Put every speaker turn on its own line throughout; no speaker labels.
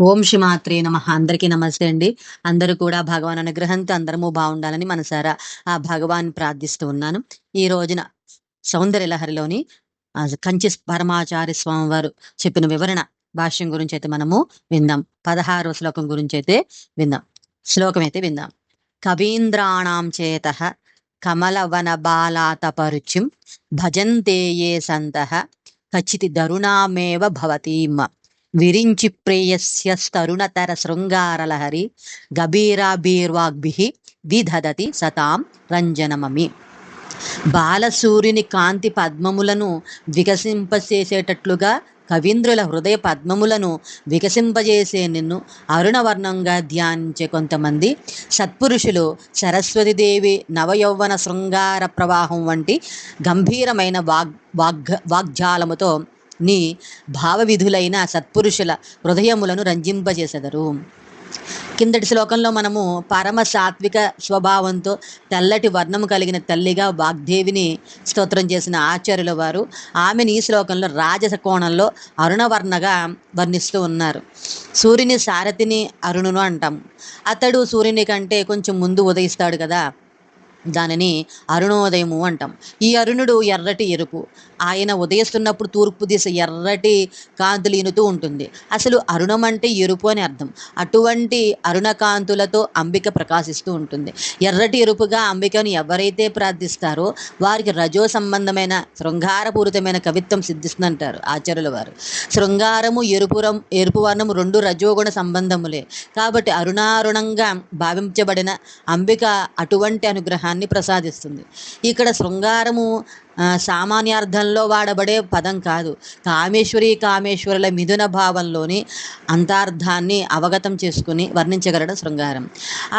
ఓం శ్రీమాత్రే నమః. అందరికీ నమస్తే అండి. అందరూ కూడా భగవాన్ అనుగ్రహంతో అందరము బాగుండాలని మనసారా ఆ భగవాన్ ప్రార్థిస్తూ ఉన్నాను. ఈ రోజున సౌందర్యలహరిలోని కంచి పరమాచార్య స్వామి వారు చెప్పిన వివరణ భాష్యం గురించి అయితే మనము విందాం. 16వ శ్లోకం గురించి అయితే విందాం. శ్లోకం అయితే విందాం. కవీంద్రాణం చేత కమలవన బాలాతపరుచిం భజంతే ఏ సంతః కచితి దరుణామేవ భవతీం విరించి ప్రేయస్యస్తరుణతర శృంగారలహరి గభీరాభీర్వాగ్భిః విదధతి సతాం రంజనమమి. బాలసూర్యుని కాంతి పద్మములను వికసింపచేసేటట్లుగా కవీంద్రుల హృదయ పద్మములను వికసింపజేసే నిన్ను అరుణవర్ణంగా ధ్యానించే కొంతమంది సత్పురుషులు సరస్వతీదేవి నవయౌవన శృంగార ప్రవాహం వంటి గంభీరమైన వాగ్జాలముతో నీ భావవిధులైన సత్పురుషుల హృదయములను రంజింపజేసెదరు. కిందటి శ్లోకంలో మనము పరమ సాత్విక స్వభావంతో తెల్లటి వర్ణము కలిగిన తల్లిగా వాగ్దేవిని స్తోత్రం చేసిన ఆచార్యుల వారు ఆమెను ఈ శ్లోకంలో రాజస కోణంలో అరుణవర్ణగా వర్ణిస్తూ ఉన్నారు. సూర్యుని సారథిని అరుణును అంటాం. అతడు సూర్యుని కంటే కొంచెం ముందు ఉదయిస్తాడు కదా, దానిని అరుణోదయము అంటాం. ఈ అరుణుడు ఎర్రటి ఎరుపు. ఆయన ఉదయిస్తున్నప్పుడు తూర్పు దిశ ఎర్రటి కాంతులు ఈనుతూ ఉంటుంది. అసలు అరుణం అంటే ఎరుపు అని అర్థం. అటువంటి అరుణ కాంతులతో అంబిక ప్రకాశిస్తూ ఉంటుంది. ఎర్రటి ఎరుపుగా అంబికను ఎవరైతే ప్రార్థిస్తారో వారికి రజో సంబంధమైన శృంగారపూరితమైన కవిత్వం సిద్ధిస్తుందంటారు ఆచార్యుల వారు. శృంగారము ఎరుపు వర్ణము రెండు రజోగుణ సంబంధములే. కాబట్టి అరుణారుణంగా భావించబడిన అంబిక అటువంటి అనుగ్రహాన్ని ప్రసాదిస్తుంది. ఇక్కడ శృంగారము సామాన్యార్థంలో వాడబడే పదం కాదు. కామేశ్వరుల మిథున భావంలోని అంతార్థాన్ని అవగతం చేసుకుని వర్ణించగలడం శృంగారం.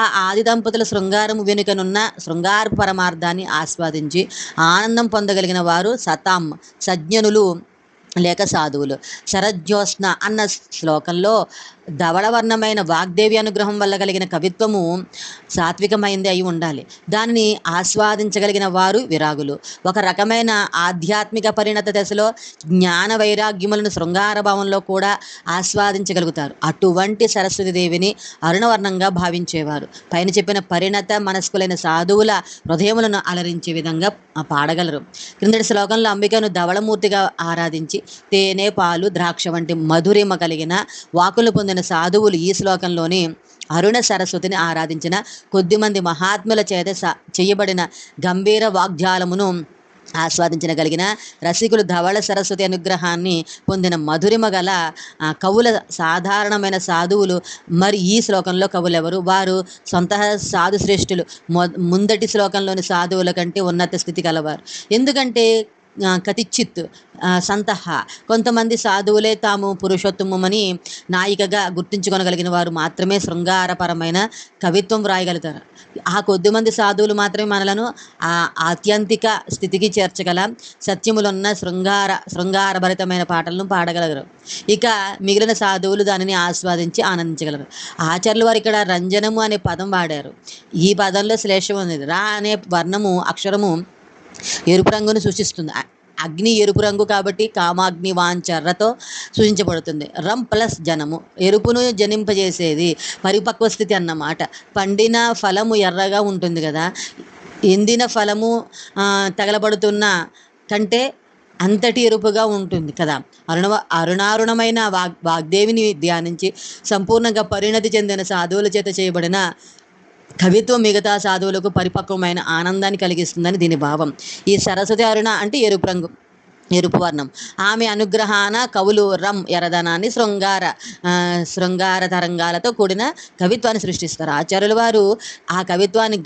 ఆ ఆది దంపతుల శృంగారము వెనుకనున్న శృంగార పరమార్థాన్ని ఆస్వాదించి ఆనందం పొందగలిగిన వారు సతాం సజ్ఞనులు లేక సాధువులు. శరజ్యోత్స్న అన్న శ్లోకంలో ధవళవర్ణమైన వాగ్దేవి అనుగ్రహం వల్ల కలిగిన కవిత్వము సాత్వికమైంది అయి ఉండాలి. దానిని ఆస్వాదించగలిగిన వారు విరాగులు. ఒక రకమైన ఆధ్యాత్మిక పరిణత దశలో జ్ఞాన వైరాగ్యములను శృంగార భావంలో కూడా ఆస్వాదించగలుగుతారు. అటువంటి సరస్వతీదేవిని అరుణవర్ణంగా భావించేవారు పైన చెప్పిన పరిణత మనస్కులైన సాధువుల హృదయములను అలరించే విధంగా పాడగలరు. క్రిందటి శ్లోకంలో అంబికను ధవళమూర్తిగా ఆరాధించి తేనె పాలు ద్రాక్ష వంటి మధురిమ కలిగిన వాకులు పొందిన సాధువులు ఈ శ్లోకంలోని అరుణ సరస్వతిని ఆరాధించిన కొద్దిమంది మహాత్ముల చేత చేయబడిన గంభీర వాగ్జాలమును ఆస్వాదించగలిగిన రసికులు ధవళ సరస్వతి అనుగ్రహాన్ని పొందిన మధురిమ గల కవుల సాధారణమైన సాధువులు. మరి ఈ శ్లోకంలో కవులు ఎవరు? వారు సొంత సాధు శ్రేష్ఠులు. ముందటి శ్లోకంలోని సాధువుల కంటే ఉన్నత స్థితి కలవారు. ఎందుకంటే కతిచిత్ సంతహ కొంతమంది సాధువులే తాము పురుషోత్తమని నాయికగా గుర్తించుకొనగలిగిన వారు మాత్రమే శృంగారపరమైన కవిత్వం వ్రాయగలుగుతారు. ఆ కొద్దిమంది సాధువులు మాత్రమే మనలను ఆత్యంతిక స్థితికి చేర్చగల సత్యములున్న శృంగారభరితమైన పాటలను పాడగలరు. ఇక మిగిలిన సాధువులు దానిని ఆస్వాదించి ఆనందించగలరు. ఆచార్యులు వారు ఇక్కడ రంజనము అనే పదం వాడారు. ఈ పదంలో శ్లేషం ఉంది. రా అనే వర్ణము అక్షరము ఎరుపు రంగును సూచిస్తుంది. అగ్ని ఎరుపు రంగు కాబట్టి కామాగ్ని వాంచర్రతో సూచించబడుతుంది. రం ప్లస్ జనము ఎరుపును జనింపజేసేది పరిపక్వ స్థితి అన్నమాట. పండిన ఫలము ఎర్రగా ఉంటుంది కదా, ఎండిన ఫలము తగలబడుతున్న కంటే అంతటి ఎరుపుగా ఉంటుంది కదా. అరుణారుణమైన వాగ్దేవిని ధ్యానించి సంపూర్ణంగా పరిణతి చెందిన సాధువుల చేత చేయబడిన కవిత్వం మిగతా సాధువులకు పరిపక్వమైన ఆనందాన్ని కలిగిస్తుందని దీని భావం. ఈ సరస్వతి అరుణ అంటే ఎరుపు వర్ణం. ఆమె అనుగ్రహాన కవులు రం ఎర్రదనాన్ని శృంగార తరంగాలతో కూడిన కవిత్వాన్ని సృష్టిస్తారు. ఆచార్యుల వారు ఆ కవిత్వాన్ని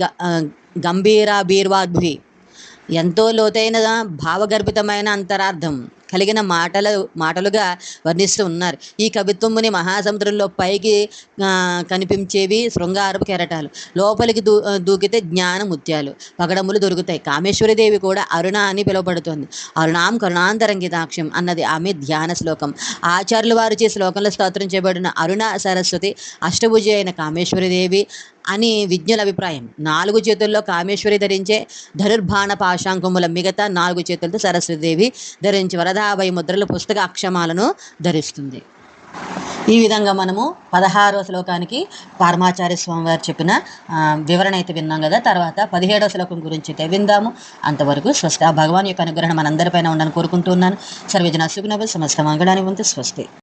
గంభీర బీర్వాగ్భి ఎంతో లోతైన భావగర్భితమైన అంతరార్థం కలిగిన మాటలుగా వర్ణిస్తూ ఉన్నారు. ఈ కవిత్వముని మహాసముద్రంలో పైకి కనిపించేవి శృంగారపు కెరటాలు, లోపలికి దూకితే జ్ఞాన ముత్యాలు పగడములు దొరుకుతాయి. కామేశ్వరీదేవి కూడా అరుణ అని పిలువబడుతోంది. అరుణాం కరుణాంతరంగితాక్షం అన్నది ఆమె ధ్యాన శ్లోకం. ఆచార్యుల వారు చే శ్లోకంలో స్తోత్రం చేయబడిన అరుణ సరస్వతి అష్టభుజి అయిన కామేశ్వరీదేవి అని విజ్ఞుల అభిప్రాయం. 4 చేతుల్లో కామేశ్వరి ధరించే ధనుర్బాణ పాశాంకముల మిగతా 4 చేతులతో సరస్వతీదేవి ధరించి వరదాభయ ముద్రల పుస్తక అక్షమాలను ధరిస్తుంది. ఈ విధంగా మనము 16వ శ్లోకానికి పరమాచార్య స్వామి వారు చెప్పిన వివరణ అయితే విన్నాం కదా. తర్వాత 17వ శ్లోకం గురించి అయితే విందాము. అంతవరకు స్వస్తి. ఆ భగవాన్ యొక్క అనుగ్రహం మనందరిపైన ఉండాలని కోరుకుంటూ ఉన్నాను. సర్వజన సుఖినో భవంతు, సమస్త మంగళాని భవంతు. స్వస్తి.